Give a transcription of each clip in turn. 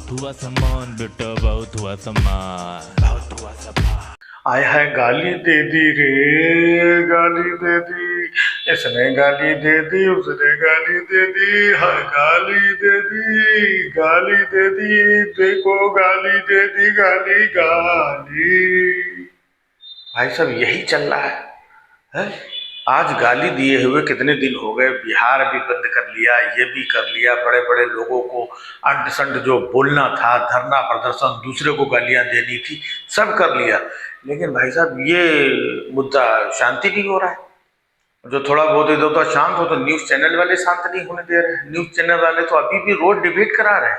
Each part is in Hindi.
बहुत हुआ सामान बेटा, बहुत हुआ सामान, बहुत हुआ सामान। आय हाय गाली दे दी रे, गाली दे दी, इसने गाली दे दी, उसने गाली दे दी, हाय गाली दे दी, गाली दे दी, देखो गाली दे दी, गाली गाली। भाई साहब यही चल रहा है? आज गाली दिए हुए कितने दिन हो गए, बिहार भी बंद कर लिया, ये भी कर लिया, बड़े बड़े लोगों को अंट संट जो बोलना था, धरना प्रदर्शन, दूसरे को गालियां देनी थी, सब कर लिया। लेकिन भाई साहब ये मुद्दा शांति नहीं हो रहा है। जो थोड़ा बहुत इधर उधर शांत हो तो न्यूज चैनल वाले शांत नहीं होने दे रहे हैं। न्यूज चैनल वाले तो अभी भी रोज डिबेट करा रहे हैं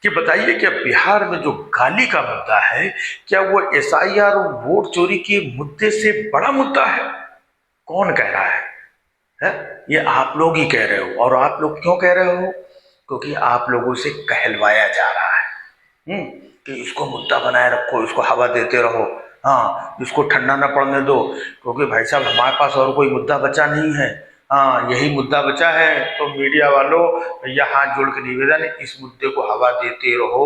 कि बताइए क्या बिहार में जो गाली का मुद्दा है, क्या वो एसआईआर और वोट चोरी के मुद्दे से बड़ा मुद्दा है? कौन कह रहा है? ये आप लोग ही कह रहे हो। और आप लोग क्यों कह रहे हो? क्योंकि आप लोगों से कहलवाया जा रहा है कि इसको मुद्दा बनाए रखो, इसको हवा देते रहो, हाँ, इसको ठंडा ना पड़ने दो। क्योंकि भाई साहब हमारे पास और कोई मुद्दा बचा नहीं है, हाँ, यही मुद्दा बचा है। तो मीडिया वालों, भैया हाथ जोड़ के निवेदन है, इस मुद्दे को हवा देते रहो।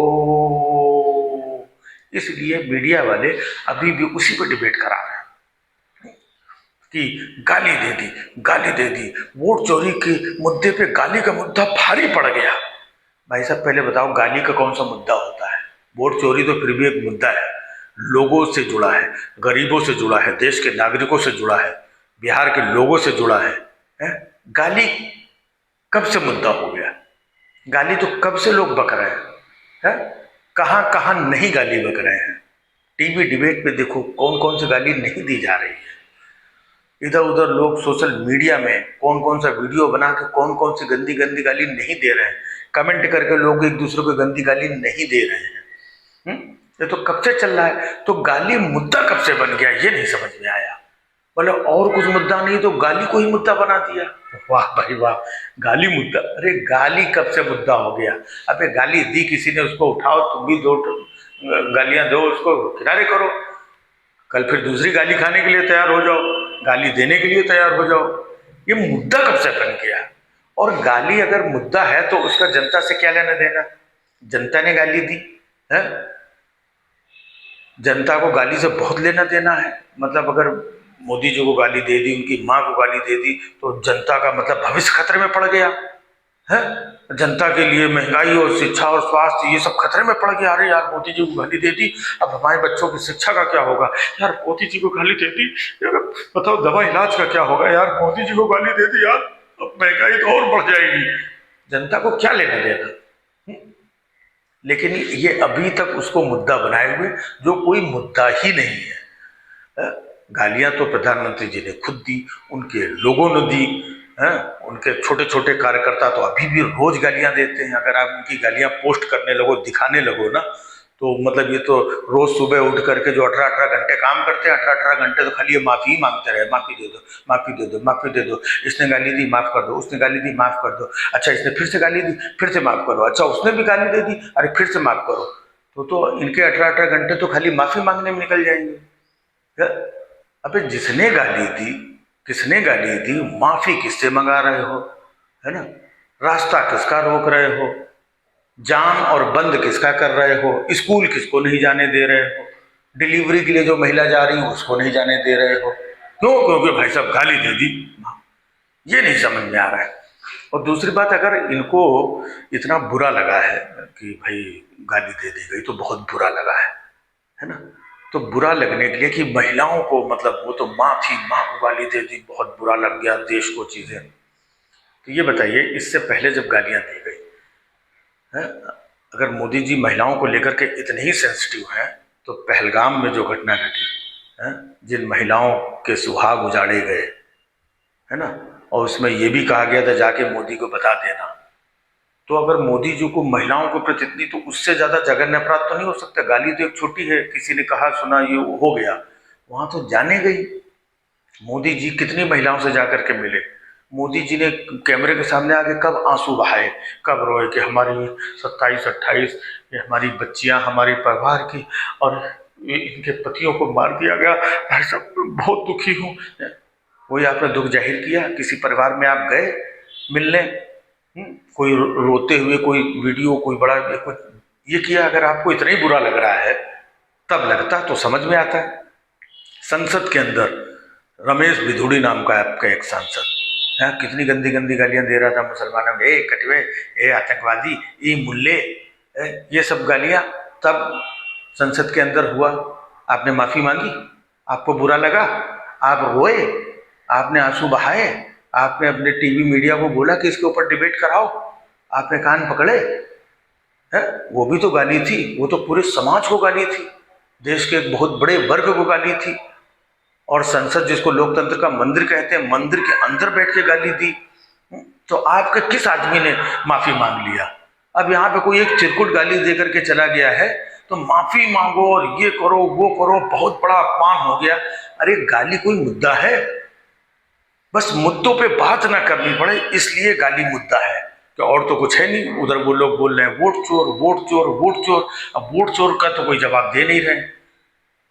इसलिए मीडिया वाले अभी भी उसी पर डिबेट करा रहे हैं कि गाली दे दी, गाली दे दी, वोट चोरी के मुद्दे पे गाली का मुद्दा भारी पड़ गया। भाई साहब पहले बताओ गाली का कौन सा मुद्दा होता है? वोट चोरी तो फिर भी एक मुद्दा है, लोगों से जुड़ा है, गरीबों से जुड़ा है, देश के नागरिकों से जुड़ा है, बिहार के लोगों से जुड़ा है? गाली कब से मुद्दा हो गया? गाली तो कब से लोग बक रहे हैं? कहाँ कहाँ नहीं गाली बक रहे हैं? टीवी डिबेट में देखो कौन कौन सी गाली नहीं दी जा रही है। इधर उधर लोग सोशल मीडिया में कौन कौन सा वीडियो बना के कौन कौन सी गंदी गंदी गाली नहीं दे रहे हैं, कमेंट करके लोग एक दूसरे को गंदी गाली नहीं दे रहे हैं। ये तो कब से चल रहा है। तो गाली मुद्दा कब से बन गया ये नहीं समझ में आया। बोले और कुछ मुद्दा नहीं तो गाली को ही मुद्दा बना दिया। वाह भाई वाह, गाली मुद्दा। अरे गाली कब से मुद्दा हो गया? अबे गाली दी किसी ने, उसको उठाओ, तुम भी दो गालियां दो, उसको किनारे करो, कल फिर दूसरी गाली खाने के लिए तैयार हो जाओ, गाली देने के लिए तैयार हो जाओ। ये मुद्दा कब से बन गया? और गाली अगर मुद्दा है तो उसका जनता से क्या लेना देना? जनता ने गाली दी है, जनता को गाली से बहुत लेना देना है। मतलब अगर मोदी जी को गाली दे दी, उनकी माँ को गाली दे दी, तो जनता का मतलब भविष्य खतरे में पड़ गया है। जनता के लिए महंगाई और शिक्षा और स्वास्थ्य ये सब खतरे में पड़ गया। अरे यार मोदी जी को गाली दे दी, अब हमारे बच्चों की शिक्षा का क्या होगा? यार मोदी जी को गाली दे दी, यार बताओ दवा इलाज का क्या होगा? यार मोदी जी को गाली दे दी, यार अब महंगाई तो और बढ़ जाएगी। जनता को क्या लेना देना? लेकिन ये अभी तक उसको मुद्दा बनाए हुए जो कोई मुद्दा ही नहीं है। गालियां तो प्रधानमंत्री जी ने खुद दी, उनके लोगों ने दी है, उनके छोटे छोटे कार्यकर्ता तो अभी भी रोज गालियां देते हैं। अगर आप उनकी गालियां पोस्ट करने लगो, दिखाने लगो ना, तो मतलब ये तो रोज सुबह उठ करके जो 18-18 घंटे काम करते हैं, 18-18 घंटे तो खाली ये माफी ही मांगते रहे, माफी दे दो, माफी दे दो, माफी दे दो, इसने गाली दी माफ कर दो, उसने गाली दी माफ कर दो, अच्छा इसने फिर से गाली दी फिर से माफ करो, अच्छा उसने भी गाली दे दी अरे फिर से माफ करो। तो इनके 18-18 घंटे तो खाली माफी मांगने में निकल जाएंगे। अबे जिसने गाली दी, किसने गाली दी, माफी किससे मंगा रहे हो? है ना, रास्ता किसका रोक रहे हो, जाम और बंद किसका कर रहे हो, स्कूल किसको नहीं जाने दे रहे हो, डिलीवरी के लिए जो महिला जा रही है उसको नहीं जाने दे रहे हो? क्यों? क्योंकि भाई साहब गाली दे दी। ये नहीं समझ में आ रहा है। और दूसरी बात, अगर इनको इतना बुरा लगा है कि भाई गाली दे दी गई तो बहुत बुरा लगा है ना, तो बुरा लगने के लिए कि महिलाओं को, मतलब वो तो माँ थी, माँ को गाली दे दी, बहुत बुरा लग गया देश को चीजें। तो ये बताइए इससे पहले जब गालियां दी गई है, अगर मोदी जी महिलाओं को लेकर के इतने ही सेंसिटिव हैं, तो पहलगाम में जो घटना घटी है, जिन महिलाओं के सुहाग उजाड़े गए है ना, और उसमें यह भी कहा गया था जाके मोदी को बता देना, तो अगर मोदी जी को महिलाओं के प्रति इतनी, तो उससे ज्यादा जघन्य अपराध तो नहीं हो सकता। गाली तो एक छोटी है, किसी ने कहा सुना ये हो गया, वहां तो जाने गई। मोदी जी कितनी महिलाओं से जाकर के मिले, मोदी जी ने कैमरे के सामने आके कब आंसू बहाए, कब रोए कि हमारी 27-28 ये हमारी बच्चियां, हमारे परिवार की, और इनके पतियों को मार दिया गया। भाई साहब बहुत दुखी हूँ। कोई आपने दुख जाहिर किया? किसी परिवार में आप गए मिलने? कोई रोते हुए कोई वीडियो, कोई बड़ा कुछ ये किया। अगर आपको इतना ही बुरा लग रहा है तब लगता तो समझ में आता है। संसद के अंदर रमेश बिधूड़ी नाम का आपका एक सांसद है, कितनी गंदी गंदी गालियां दे रहा था मुसलमानों में, ए कटवे, ए आतंकवादी, ए मुल्ले, ये सब गालियां तब संसद के अंदर हुआ। आपने माफ़ी मांगी, आपको बुरा लगा, आप रोए, आपने आंसू बहाए, आपने अपने टीवी मीडिया को बोला कि इसके ऊपर डिबेट कराओ, आपने कान पकड़े है। वो भी तो गाली थी, वो तो पूरे समाज को गाली थी, देश के एक बहुत बड़े वर्ग को गाली थी। और संसद जिसको लोकतंत्र का मंदिर कहते हैं, मंदिर के अंदर बैठ के गाली दी। तो आपके किस आदमी ने माफी मांग लिया? अब यहाँ पे कोई एक चिरकुट गाली दे करके चला गया है तो माफी मांगो और ये करो वो करो, बहुत बड़ा अपमान हो गया। अरे गाली कोई मुद्दा है? बस मुद्दों पे बात ना करनी पड़े इसलिए गाली मुद्दा है, तो और तो कुछ है नहीं। उधर वो लोग बोल रहे हैं वोट चोर वोट चोर वोट चोर, अब वोट चोर का तो कोई जवाब दे नहीं रहे,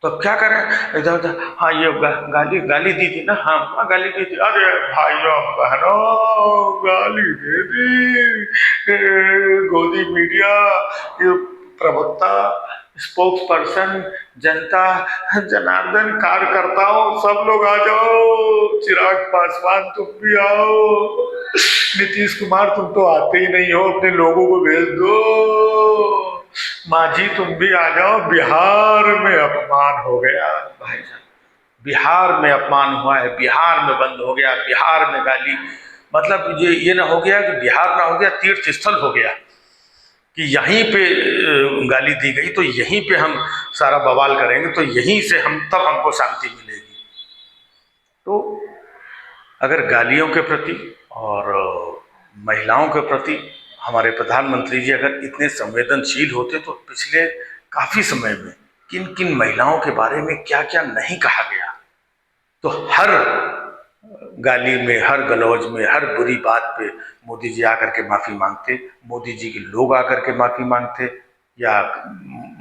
तो अब क्या करें? इधर उधर हाँ ये गाली गाली दी थी ना, हाँ गाली दी थी, अरे भाइयों बहनों गाली दे दी। गोदी मीडिया, ये प्रवक्ता, स्पोक्स पर्सन, जनता जनार्दन, कार्यकर्ताओं, सब लोग आ जाओ। चिराग पासवान तुम भी आओ, नीतीश कुमार तुम तो आते ही नहीं हो, अपने लोगों को भेज दो। मांझी तुम भी आ जाओ, बिहार में अपमान हो गया भाई साहब, बिहार में अपमान हुआ है, बिहार में बंद हो गया, बिहार में गाली, मतलब ये ना हो गया कि बिहार ना हो गया तीर्थ स्थल हो गया कि यहीं पे गाली दी गई तो यहीं पे हम सारा बवाल करेंगे, तो यहीं से हम तब हमको शांति मिलेगी। तो अगर गालियों के प्रति और महिलाओं के प्रति हमारे प्रधानमंत्री जी अगर इतने संवेदनशील होते तो पिछले काफ़ी समय में किन किन महिलाओं के बारे में क्या क्या नहीं कहा गया, तो हर गाली में, हर गलौज में, हर बुरी बात पे मोदी जी आकर के माफ़ी मांगते, मोदी जी के लोग आकर के माफ़ी मांगते, या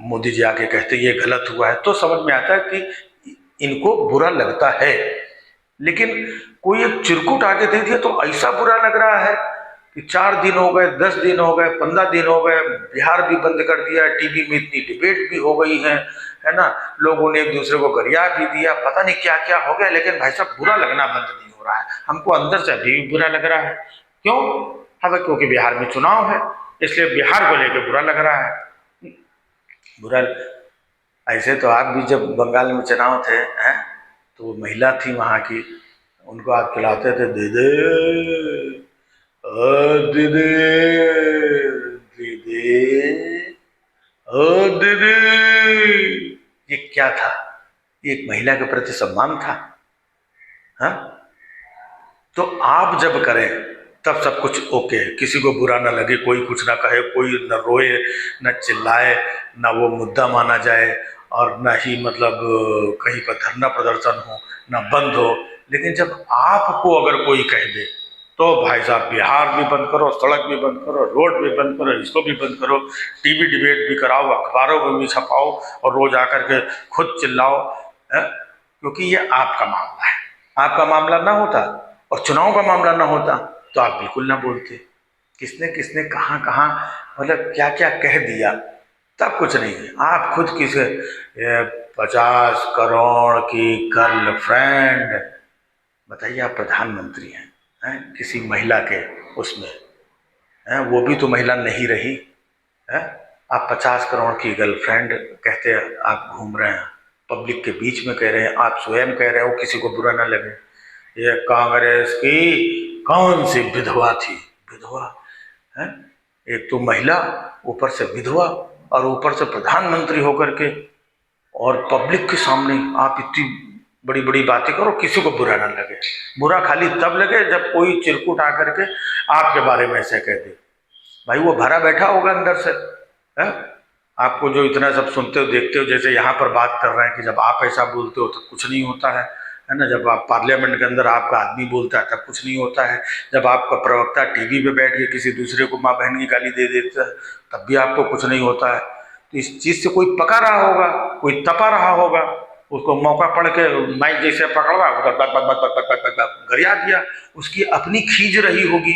मोदी जी आके कहते ये गलत हुआ है, तो समझ में आता है कि इनको बुरा लगता है। लेकिन कोई एक चिरकुट आगे दे दिया तो ऐसा बुरा लग रहा है कि 4 दिन हो गए, 10 दिन हो गए, 15 दिन हो गए, बिहार भी बंद कर दिया, टीवी में इतनी डिबेट भी हो गई है ना, लोगों ने एक दूसरे को गरिया भी दिया, पता नहीं क्या क्या हो गया, लेकिन भाई साहब बुरा लगना बंद नहीं हो रहा है। हमको अंदर से अभी भी बुरा लग रहा है। क्यों? हाँ, क्योंकि बिहार में चुनाव है, इसलिए बिहार को लेकर बुरा लग रहा है। बुरा ऐसे तो आप भी जब बंगाल में चुनाव थे हैं तो वो महिला थी वहाँ की, उनको आप खिलाते थे दीदी दीदी दीदी दीदी, ये क्या था? ये एक महिला के प्रति सम्मान था। हाँ, तो आप जब करें तब सब कुछ ओके है, किसी को बुरा ना लगे, कोई कुछ ना कहे, कोई न रोए न चिल्लाए, ना वो मुद्दा माना जाए और ना ही मतलब कहीं पर धरना प्रदर्शन हो, ना बंद हो। लेकिन जब आपको अगर कोई कह दे तो भाई साहब बिहार भी बंद करो, सड़क भी बंद करो, रोड भी बंद करो, इसको भी बंद करो, टीवी डिबेट भी कराओ, अखबारों में भी छपाओ और रोज आकर के खुद चिल्लाओ है? क्योंकि ये आपका मामला है। आपका मामला ना होता और चुनाव का मामला ना होता तो आप बिल्कुल ना बोलते। किसने किसने कहाँ कहाँ मतलब क्या क्या कह दिया, तब कुछ नहीं है। आप खुद किसे 50 करोड़ की गर्लफ्रेंड, बताइए, आप प्रधानमंत्री हैं किसी महिला के उसमें हैं, वो भी तो महिला नहीं रही है। आप 50 करोड़ की गर्लफ्रेंड कहते हैं, आप घूम रहे हैं पब्लिक के बीच में, कह रहे हैं, आप स्वयं कह रहे हो, किसी को बुरा ना लगे। ये कांग्रेस की कौन सी विधवा थी? विधवा है, एक तो महिला, ऊपर से विधवा, और ऊपर से प्रधानमंत्री होकर के और पब्लिक के सामने आप इतनी बड़ी बड़ी बातें करो, किसी को बुरा ना लगे। बुरा खाली तब लगे जब कोई चिरकुट आकर के आपके बारे में ऐसे कह दे। भाई वो भरा बैठा होगा अंदर से है? आपको जो इतना सब सुनते हो देखते हो, जैसे यहाँ पर बात कर रहे हैं कि जब आप ऐसा बोलते हो तो कुछ नहीं होता है ना, जब आप पार्लियामेंट के अंदर आपका आदमी बोलता है तब कुछ नहीं होता है, जब आपका प्रवक्ता टीवी पे बैठ के किसी दूसरे को माँ बहन की गाली दे देता है तब भी आपको कुछ नहीं होता है। तो इस चीज़ से कोई पका रहा होगा, कोई तपा रहा होगा, उसको मौका पड़ के माइक जैसे पकड़ा, उधर गरिया दिया, उसकी अपनी खींच रही होगी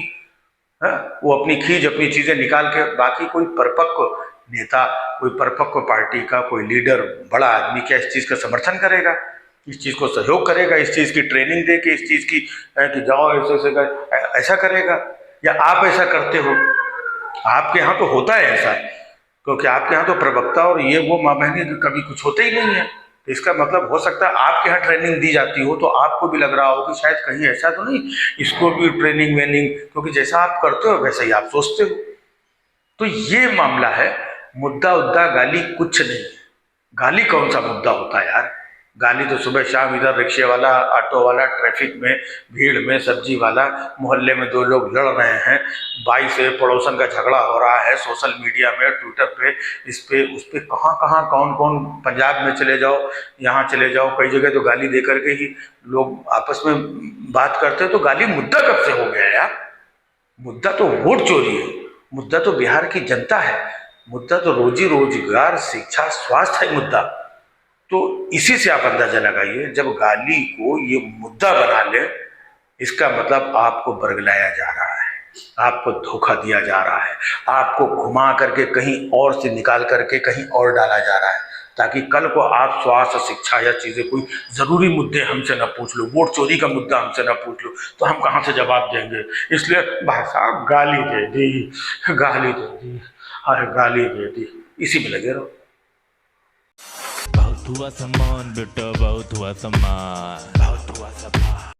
है? वो अपनी खींच, अपनी चीज़ें निकाल के, बाकी कोई परिपक्व नेता, कोई परिपक्व पार्टी का कोई लीडर, बड़ा आदमी क्या इस चीज़ का समर्थन करेगा, इस चीज़ को सहयोग करेगा, इस चीज़ की ट्रेनिंग दे के इस चीज़ की कि जाओ ऐसे ऐसे कर, ऐसा करेगा? या आप ऐसा करते हो? आपके यहाँ तो होता है ऐसा, क्योंकि आपके यहाँ तो प्रवक्ता और ये वो माँ बहनी कभी कुछ होते ही नहीं है। तो इसका मतलब हो सकता है आपके यहाँ ट्रेनिंग दी जाती हो तो आपको भी लग रहा हो कि शायद कहीं ऐसा तो नहीं, इसको भी ट्रेनिंग वेनिंग, क्योंकि जैसा आप करते हो वैसा ही आप सोचते हो। तो ये मामला है। मुद्दा उद्दा गाली कुछ नहीं है। गाली कौन सा मुद्दा होता है यार? गाली तो सुबह शाम इधर रिक्शे वाला, ऑटो वाला, ट्रैफिक में, भीड़ में, सब्जी वाला, मोहल्ले में दो लोग लड़ रहे हैं, भाई से पड़ोसन का झगड़ा हो रहा है, सोशल मीडिया में, ट्विटर पे, इस पे उस पे, कहाँ कहाँ कौन कौन, पंजाब में चले जाओ, यहाँ चले जाओ, कई जगह तो गाली दे करके ही लोग आपस में बात करते हैं। तो गाली मुद्दा कब से हो गया यार? मुद्दा तो वोट चोरी है, मुद्दा तो बिहार की जनता है, मुद्दा तो रोजी रोजगार, शिक्षा, स्वास्थ्य है मुद्दा। तो इसी से आप अंदाजा लगाइए, जब गाली को ये मुद्दा बना ले, इसका मतलब आपको बरगलाया जा रहा है, आपको धोखा दिया जा रहा है, आपको घुमा करके कहीं और से निकाल करके कहीं और डाला जा रहा है, ताकि कल को आप स्वास्थ्य, शिक्षा या चीज़ें, कोई ज़रूरी मुद्दे हमसे न पूछ लो, वोट चोरी का मुद्दा हमसे न पूछ लो, तो हम कहाँ से जवाब देंगे? इसलिए भाई साहब गाली दे दी, गाली दे दी, अरे गाली दे दी, इसी में लगे रहो। बहुत हुआ सम्मान बेटा, बहुत हुआ सम्मान, बहुत हुआ सम्मान।